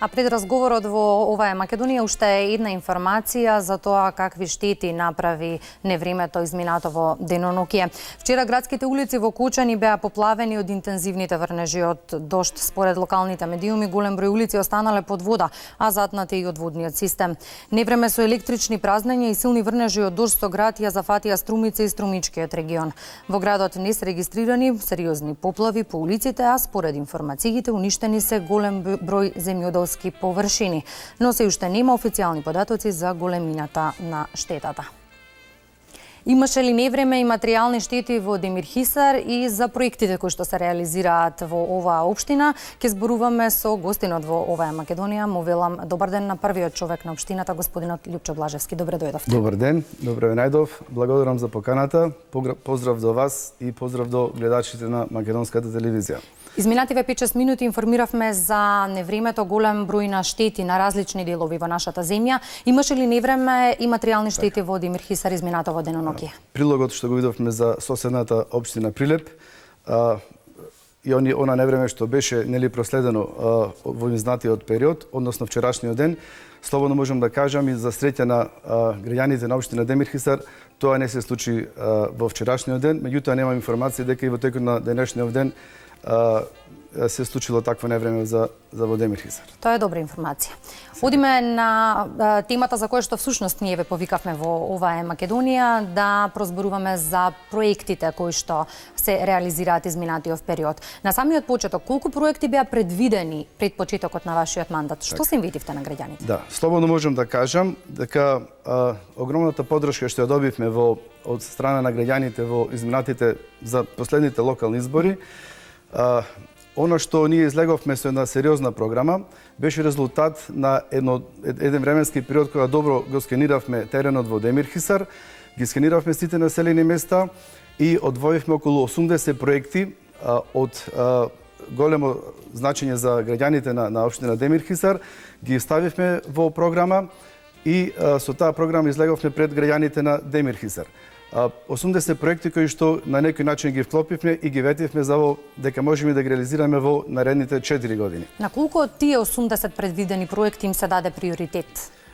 А пред разговорот во оваа Македонија уште е една информација за тоа какви штети направи невремето изминато во денонокие. Вчера градските улици во Кочани беа поплавени од интензивните врнежи од дожд. Според локалните медиуми, голем број улици останале под вода, а затнати и од водниот систем. Невреме со електрични празнења и силни врнежи од дожд со град ја зафатија Струмица и Струмичкиот регион. Во градот не се регистрирани сериозни поплави по улиците, а според информациите уништени се голем број земјоделски површини, но се уште нема официјални податоци за големината на штетата. Имаше ли невреме и материјални штети во Демирхисар и за проектите кои што се реализираат во оваа општина? Ке зборуваме со гостинот во оваа Македонија. Му велам добар ден на првиот човек на општината, господинот Лјупчо Блажевски. Добре дојдовте. Добар ден, добре ве најдов. Благодарам за поканата. Поздрав до вас и поздрав до гледачите на Македонската телевизија. Изминативе 5-6 минути информиравме за невремето, голем број на штети на различни делови во нашата земја. Имаше ли невреме и материјални штети во Демирхисар изминато во денонокие? Прилогот што го видовме за соседната општина Прилеп и она невреме што беше проследено во изминатиот период, односно вчерашниот ден, слободно можам да кажам и за среќа на граѓаните на општина Демирхисар, тоа не се случи во вчерашниот ден, меѓутоа немам информација дека и во текот на денешниот ден се случило такво невреме за во Демирхисар. Тоа е добра информација. Одиме на темата за која што всушност ние ве повикавме во оваа Македонија, да прозборуваме за проектите кои што се реализираат изминатиот период. На самиот почеток, колку проекти беа предвидени пред почетокот на вашиот мандат? Што се инвитивте на граѓаните? Да, слободно можам да кажам дека огромната поддршка што ја добивме од страна на граѓаните во изминатите за последните локални избори, Оно што ние излеговме со една сериозна програма беше резултат на еден временски период кога добро го скениравме теренот во Демирхисар, ги скениравме сите населени места и одвоивме околу 80 проекти од големо значење за граѓаните на општина Демирхисар, ги ставивме во програма и со таа програма излеговме пред граѓаните на Демирхисар. 80 проекти кои што на некој начин ги вклопивме и ги ветивме за дека можеме да ги реализираме во наредните 4 години. На колку од тие 80 предвидени проекти им се даде приоритет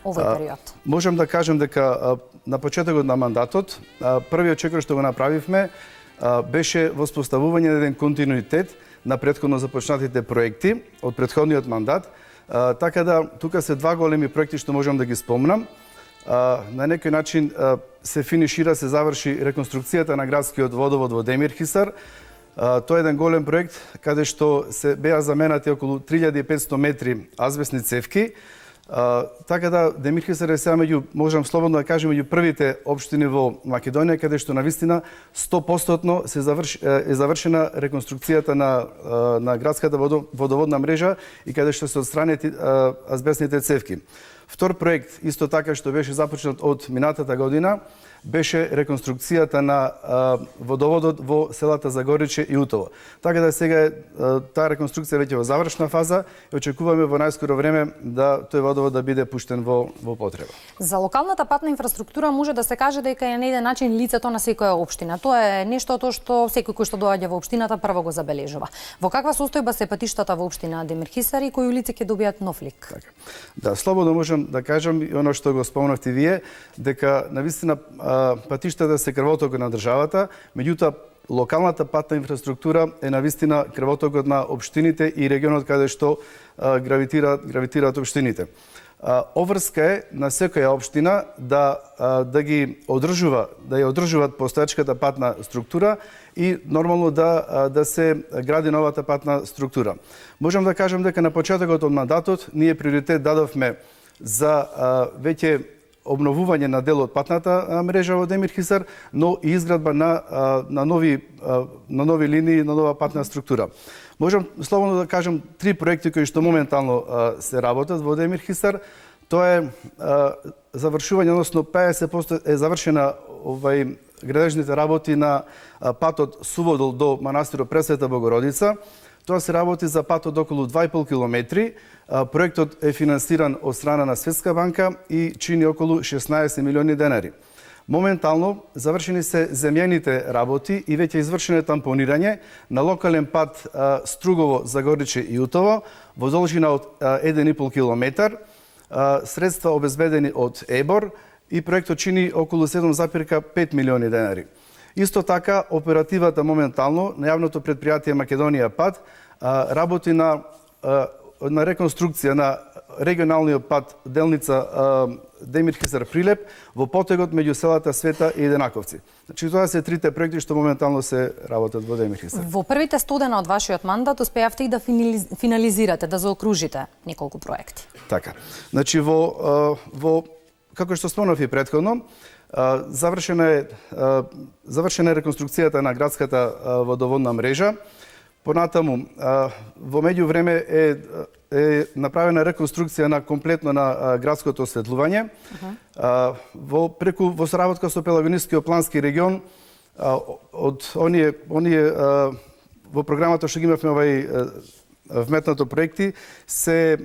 овој период? Можам да кажам дека на почетокот на мандатот првиот чек што го направивме беше воспоставување на еден континуитет на претходно започнатите проекти од претходниот мандат, така да тука се два големи проекти што можам да ги спомнам. На некој начин се финишира, се заврши реконструкцијата на градскиот водовод во Демирхисар. Тоа е еден голем проект каде што се беа заменати околу 3500 метри азбестни цевки. Така да Демирхисар е сега можам слободно да кажем, меѓу првите општини во Македонија каде што навистина 100% е завршена реконструкцијата на градската водоводна мрежа и каде што се отстранети азбестните цевки. Втор проект, исто така што беше започнат од минатата година, беше реконструкцијата на водоводот во селата Загориче и Утово. Така да сега таа реконструкција веќе во завршна фаза и очекуваме во најскоро време да тој водовод да биде пуштен во потреба. За локалната патна инфраструктура може да се каже дека е на еден начин лицето на секоја општина. Тоа е нешто што секој кој што доаѓа во општината прво го забележува. Во каква состојба се патиштата во општина Демирхисар и кои улици ќе добијат нов лик? Така. Да, слободно можам да кажам и оно што го спомнавте вие, дека навистина патиштата се крвотокот на државата, меѓутоа локалната патна инфраструктура е навистина крвотокот на општините и регионот каде што гравитираат општините. Обврска е на секоја општина да ја одржуваат постоечката патна структура и нормално да се гради новата патна структура. Можам да кажам дека на почетокот од мандатот ние приоритет дадовме за веќе обновување на дел од патната мрежа во Демирхисар, но и изградба на нови линии, на нова патна структура. Можам слободно да кажам три проекти кои што моментално се работат во Демирхисар. Тоа е завршување, односно 50% е завршена градежните работи на патот Суводол до манастирот Пресвета Богородица. Тоа се работи за патот околу 2,5 километри. Проектот е финансиран од страна на Светска банка и чини околу 16 милиони денари. Моментално завршени се земјаните работи и веќе извршено тампонирање на локален пат Стругово, Загориче и Утово во должина од 1,5 километар, средства обезбедени од ЕБОР и проектот чини околу 7,5 милиони денари. Исто така, оперативата моментално на јавното предпријатие Македонија Пат работи на реконструкција на регионалниот пат делница Демир Хисар Прилеп во потегот меѓу селата Света и Еденаковци. Значи тоа се трите проекти што моментално се работат во Демир Хисар. Во првите 100 дена од вашиот мандат успеавте и да финализирате, да заокружите неколку проекти. Така. Значи во како што спомнав и претходно, завршена е реконструкцијата на градската водоводна мрежа. Понатаму, во меѓувреме е направена реконструкција на комплетно на градското осветлување. Во соработка со Пелагонискиот плански регион, од оние во програмата што ги имавме вметнато проекти, се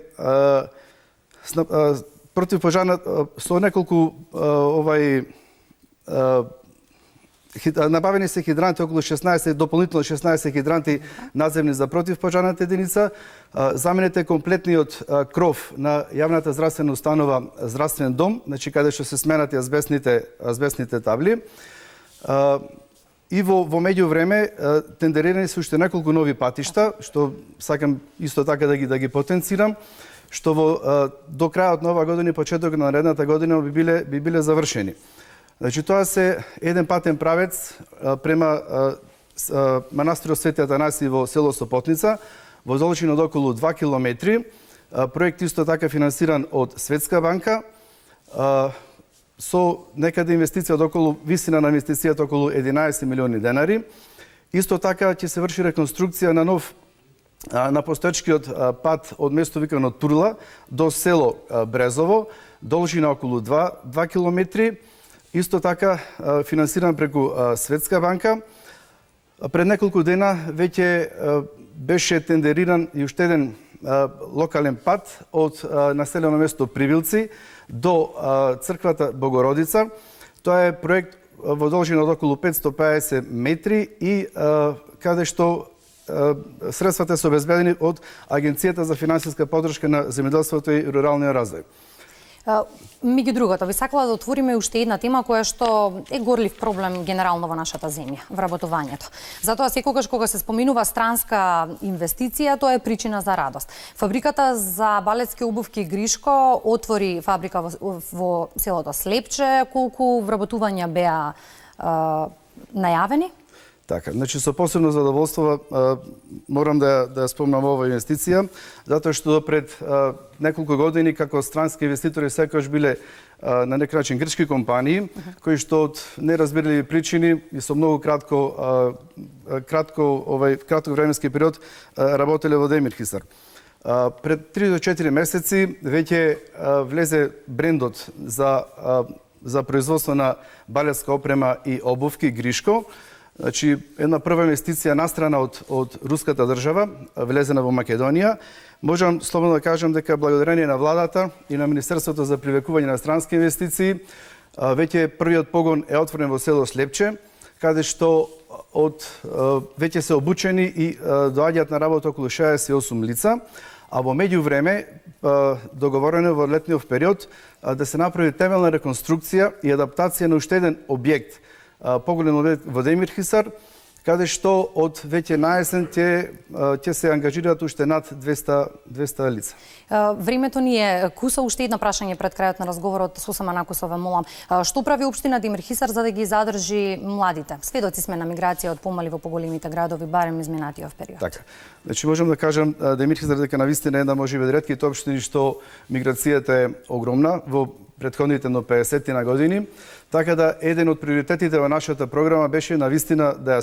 противпожарна со неколку набавени се хидранти, околу 16, дополнително 16 хидранти надземни за противпожарната единица. Заменете комплетниот кров на јавната здравствена установа Здравствен дом, значи каде што се сменати азбестните табли. И во меѓувреме тендерирани се уште неколку нови патишта, што сакам исто така да ги потенцирам, што до крајот на оваа година и почеток на наредната година би биле завршени. Значи тоа се еден патен правец према манастирот Свети Атанаси во село Сопотница, во должина од околу 2 километри. Проект исто така финансиран од Светска банка, со некаде инвестиција од околу, висина на инвестицијата околу 11 милиони денари. Исто така ќе се врши реконструкција на постоечкиот пат од место викано Турла до село Брезово, должина околу 2 километри. Исто така финансиран преку Светска банка. Пред неколку дена веќе беше тендериран и уште еден локален пат од населено место Привилци до црквата Богородица. Тоа е проект во должина од околу 550 метри и каде што средствата се обезбедени од Агенцијата за финансиска поддршка на земјоделството и руралниот развој. Меѓу другото, ви сакала да отвориме уште една тема која што е горлив проблем генерално во нашата земја, вработувањето. Затоа секогаш кога се споминува странска инвестиција, тоа е причина за радост. Фабриката за балетски обувки Гришко отвори фабрика во селото Слепче. Колку вработувања беа најавени? Така, значи со посебно задоволство морам да спомнам оваа инвестиција, затоа што пред неколку години како странски инвеститори секогаш биле на некој начин грчки компании, кои што од неразбирливи причини и со многу кратко временски период работеле во Демир Хисар. Пред 3 до 4 месеци веќе влезе брендот за производство на балетска опрема и обувки Гришко. Значи, една прва инвестиција настрана од руската држава, влезена во Македонија. Можам слободно да кажам дека благодарение на владата и на Министерството за привлекување на странски инвестиции, веќе првиот погон е отворен во село Слепче, каде што веќе се обучени и доаѓаат на работа околу 68 лица, а во меѓувреме договорено во летниот период да се направи темелна реконструкција и адаптација на уште еден објект, поголем објект во Демир Хисар, каде што од веќе на есен ќе се ангажираат уште над 200 лица. Времето ни е куса, уште едно прашање пред крајот на разговорот, сосема накусове молам. Што прави општина Демир Хисар за да ги задржи младите? Сведоци сме на миграција од помали во поголемите градови, барем изминатиот период. Така. Значи можам да кажам Демир Хисар дека навистина е една можеби од ретките општини што миграцијата е огромна во претходните на 50 на години. Така да еден од приоритетите во нашата програма беше навистина да ја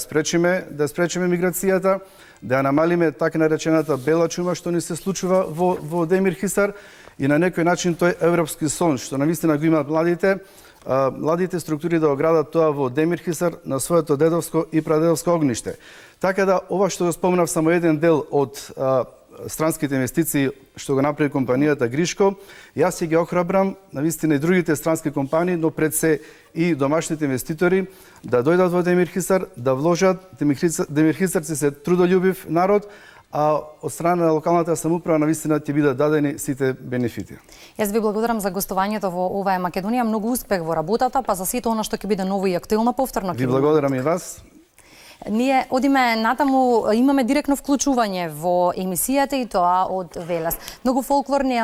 спречиме миграцијата, да ја намалиме така наречената бела чума што ни се случува во Демир Хисар и на некој начин тој европски сон што навистина го имаат младите структури да оградат тоа во Демир Хисар на своето дедовско и прадедовско огниште. Така да ова што го спомнав само еден дел од странските инвестиции што го направи компанијата Гришко, јас ќе ги охрабрам навистина и другите странски компании, но пред се и домашните инвеститори да дојдат во Демир Хисар, да вложат. Демир Хисарци се трудолюбив народ, а од страна на локалната самоуправа навистина ќе бидат дадени сите бенефити. Јас ви благодарам за гостувањето во Ова е Македонија. Многу успех во работата, па за сето она што ќе биде ново и актуелно повторно. Ви благодарам и вас. Ние одиме натаму, имаме директно вклучување во емисијата и тоа од Велес. Многу фолклорни